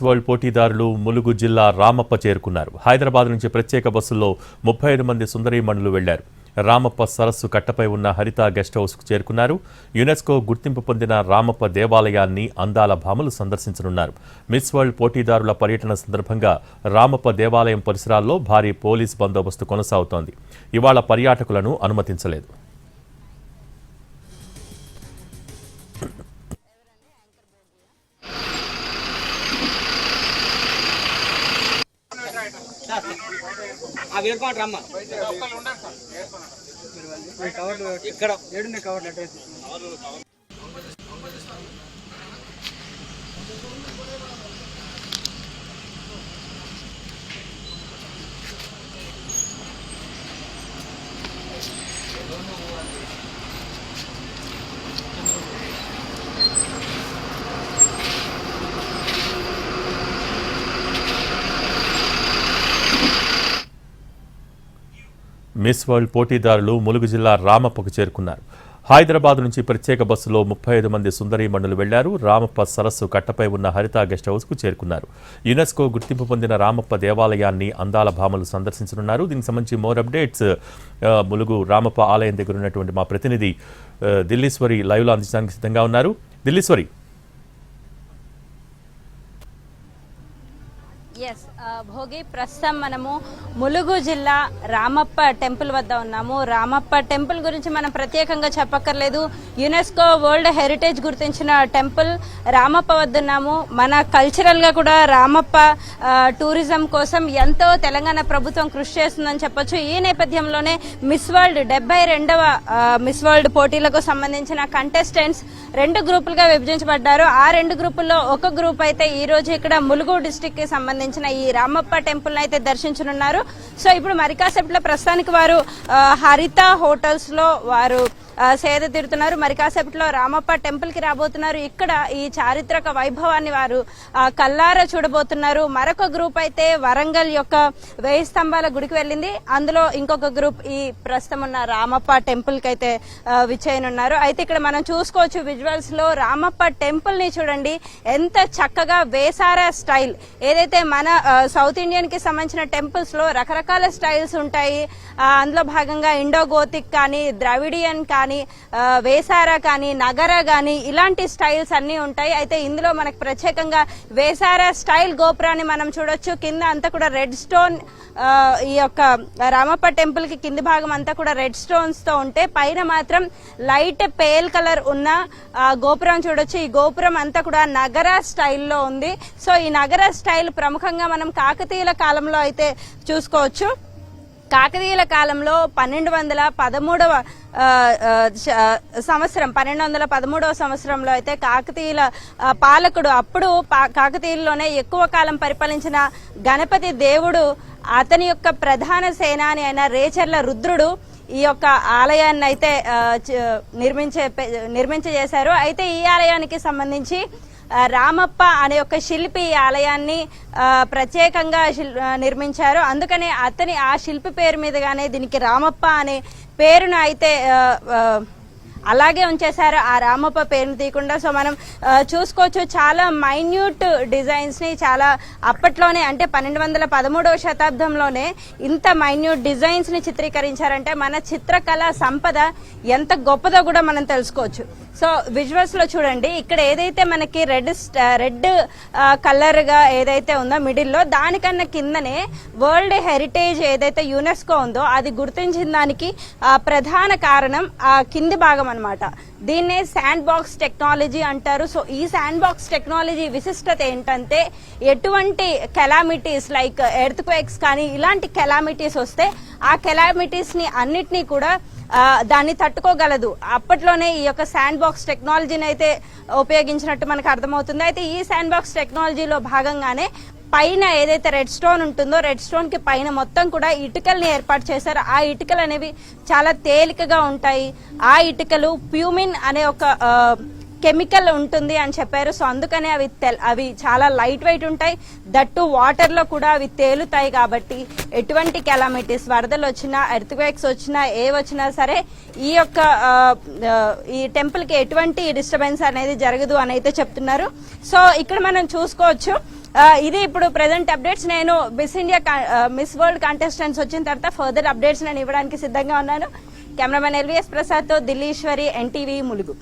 World పోటీదారులు ములుగు జిల్లా రామప్ప చేరుకున్నారు. హైదరాబాద్ నుంచి ప్రత్యేక బస్సుల్లో 35 మంది సుందరీమణులు వెళ్లారు. రామప్ప సరస్సు కట్టపై ఉన్న హరిత గెస్ట్ హౌస్కు చేరుకున్నారు. యునెస్కో గుర్తింపు పొందిన రామప్ప దేవాలయాన్ని అందాల భామలు సందర్శించనున్నారు. మిస్ వరల్డ్ పోటీదారుల పర్యటన సందర్భంగా రామప్ప దేవాలయం పరిసరాల్లో భారీ పోలీస్ బందోబస్తు కొనసాగుతోంది. ఇవాళ పర్యాటకులను అనుమతించలేదు. ఇక్కడ ఏడున్నాయి కవర్లు మిస్ వరల్డ్ పోటీదారులు ములుగు జిల్లా రామప్పకు చేరుకున్నారు. హైదరాబాద్ నుంచి ప్రత్యేక బస్సులో 35 మంది సుందరీమణులు వెళ్లారు. రామప్ప సరస్సు కట్టపై ఉన్న హరిత గెస్ట్ హౌస్కు చేరుకున్నారు. యునెస్కో గుర్తింపు పొందిన రామప్ప దేవాలయాన్ని అందాల భామలు సందర్శించనున్నారు. దీనికి సంబంధించి మోర్ అప్డేట్స్ ములుగు రామప్ప ఆలయం దగ్గర ఉన్నటువంటి మా ప్రతినిధి దిల్లీశ్వరి లైవ్లో అందించడానికి సిద్ధంగా ఉన్నారు. దిల్లీశ్వరి, భోగి ప్రస్తుతం మనము ములుగు జిల్లా రామప్ప టెంపుల్ వద్ద ఉన్నాము. రామప్ప టెంపుల్ గురించి మనం ప్రత్యేకంగా చెప్పక్కర్లేదు. యునెస్కో వరల్డ్ హెరిటేజ్ గుర్తించిన టెంపుల్ రామప్ప వద్ద ఉన్నాము. మన కల్చరల్ గా కూడా రామప్ప టూరిజం కోసం ఎంతో తెలంగాణ ప్రభుత్వం కృషి చేస్తుందని చెప్పొచ్చు. ఈ నేపథ్యంలోనే మిస్ వరల్డ్ 72వ మిస్ వరల్డ్ పోటీలకు సంబంధించిన కంటెస్టెంట్స్ 2 గ్రూపులుగా విభజించబడ్డారు. ఆ 2 గ్రూపుల్లో ఒక గ్రూప్ అయితే ఈ రోజు ఇక్కడ ములుగు డిస్టిక్ కి సంబంధించిన ఈ రామప్ప టెంపుల్ అయితే దర్శించనున్నారు. సో ఇప్పుడు మరి కాసేపట్లో ప్రస్తుతానికి వారు హరిత హోటల్స్ లో వారు సేద తీరుతున్నారు. మరి కాసేపట్లో రామప్ప టెంపుల్ కి రాబోతున్నారు. ఇక్కడ ఈ చారిత్రక వైభవాన్ని వారు కల్లారా చూడబోతున్నారు. మరొక గ్రూప్ అయితే వరంగల్ యొక్క 1000 స్తంభాల గుడికి వెళ్ళింది. అందులో ఇంకొక గ్రూప్ ఈ ప్రస్తుతం ఉన్న రామప్ప టెంపుల్ కి అయితే విచ్చేయనున్నారు. అయితే ఇక్కడ మనం చూసుకోవచ్చు విజువల్స్ లో రామప్ప టెంపుల్ ని చూడండి, ఎంత చక్కగా వేసారా స్టైల్. ఏదైతే మన సౌత్ ఇండియన్ కి సంబంధించిన టెంపుల్స్ లో రకరకాల స్టైల్స్ ఉంటాయి. అందులో భాగంగా ఇండో గోతిక్ కానీ, ద్రవిడియన్ కానీ, వేసారా కానీ, నగర కానీ ఇలాంటి స్టైల్స్ అన్ని ఉంటాయి. అయితే ఇందులో మనకు ప్రత్యేకంగా వేసారా స్టైల్ గోపురాన్ని మనం చూడొచ్చు. కింద అంతా కూడా రెడ్ స్టోన్, ఈ యొక్క రామప్ప టెంపుల్ కి కింది భాగం అంతా కూడా రెడ్ స్టోన్స్ తో ఉంటే పైన మాత్రం లైట్ పేల్ కలర్ ఉన్న గోపురం చూడొచ్చు. ఈ గోపురం అంతా కూడా నగర స్టైల్లో ఉంది. సో ఈ నగర స్టైల్ ప్రముఖంగా మనం కాకతీయుల కాలంలో అయితే చూసుకోవచ్చు. కాకతీయుల కాలంలో 1213వ సంవత్సరంలో అయితే కాకతీయుల పాలకుడు, అప్పుడు కాకతీయుల్లోనే ఎక్కువ కాలం పరిపాలించిన గణపతి దేవుడు, అతని యొక్క ప్రధాన సేనాని అయిన రేచర్ల రుద్రుడు ఈ యొక్క ఆలయాన్ని అయితే నిర్మించేశారు. అయితే ఈ ఆలయానికి సంబంధించి రామప్ప అనే ఒక శిల్పి ఈ ఆలయాన్ని ప్రత్యేకంగా నిర్మించారు. అందుకనే అతని ఆ శిల్పి పేరు మీదుగానే దీనికి రామప్ప అనే పేరును అయితే అలాగే ఉంచేశారు, ఆ రామప్ప పేరును తీయకుండా. సో మనం చూసుకోవచ్చు చాలా మైన్యూట్ డిజైన్స్ ని, చాలా అప్పట్లోనే అంటే 1213వ శతాబ్దంలోనే ఇంత మైన్యూట్ డిజైన్స్ ని చిత్రీకరించారంటే మన చిత్రకళ సంపద ఎంత గొప్పదో కూడా మనం తెలుసుకోవచ్చు. సో విజువల్స్ లో చూడండి, ఇక్కడ ఏదైతే మనకి రెడ్ కలర్ గా ఏదైతే ఉందో మిడిల్ లో, దానికన్నా కిందనే వరల్డ్ హెరిటేజ్ ఏదైతే యునెస్కో ఉందో అది గుర్తించిన దానికి ప్రధాన కారణం ఆ కింది భాగం అన్నమాట. దీన్నే శాండ్ బాక్స్ టెక్నాలజీ అంటారు. సో ఈ శాండ్ బాక్స్ టెక్నాలజీ విశిష్టత ఏంటంటే ఎటువంటి కెలామిటీస్ లైక్ ఎర్త్ క్వేక్స్ కానీ ఇలాంటి కెలామిటీస్ వస్తే ఆ కెలామిటీస్ ని అన్నిటినీ కూడా దాన్ని తట్టుకోగలదు. అప్పట్లోనే ఈ యొక్క శాండ్ బాక్స్ టెక్నాలజీని అయితే ఉపయోగించినట్టు మనకు అర్థమవుతుంది. అయితే ఈ శాండ్ బాక్స్ టెక్నాలజీలో భాగంగానే పైన ఏదైతే రెడ్ స్టోన్ ఉంటుందో, రెడ్ స్టోన్ కి పైన మొత్తం కూడా ఇటుకల్ని ఏర్పాటు చేశారు. ఆ ఇటుకలు అనేవి చాలా తేలికగా ఉంటాయి. ఆ ఇటుకలు ప్యూమిన్ అనే ఒక కెమికల్ ఉంటుంది అని చెప్పారు. సో అందుకనే అవి చాలా లైట్ వెయిట్ ఉంటాయి, దట్టు వాటర్ లో కూడా అవి తేలుతాయి. కాబట్టి ఎటువంటి కెలామిటీస్, వరదలు వచ్చినా, ఎర్త్క్వేక్స్ వచ్చినా, వచ్చినా సరే ఈ యొక్క ఈ టెంపుల్ కి ఎటువంటి డిస్టర్బెన్స్ అనేది జరగదు అని అయితే చెప్తున్నారు. సో ఇక్కడ మనం చూసుకోవచ్చు, ఇది ఇప్పుడు ప్రెసెంట్ అప్డేట్స్. నేను మిస్ వరల్డ్ కంటెస్టెంట్స్ వచ్చిన తర్వాత ఫర్దర్ అప్డేట్స్ నేను ఇవ్వడానికి సిద్ధంగా ఉన్నాను. కెమెరామెన్ ఎల్వీఎస్ ప్రసాద్ తో దిల్లీశ్వరి, ఎన్టీవీ, ములుగు.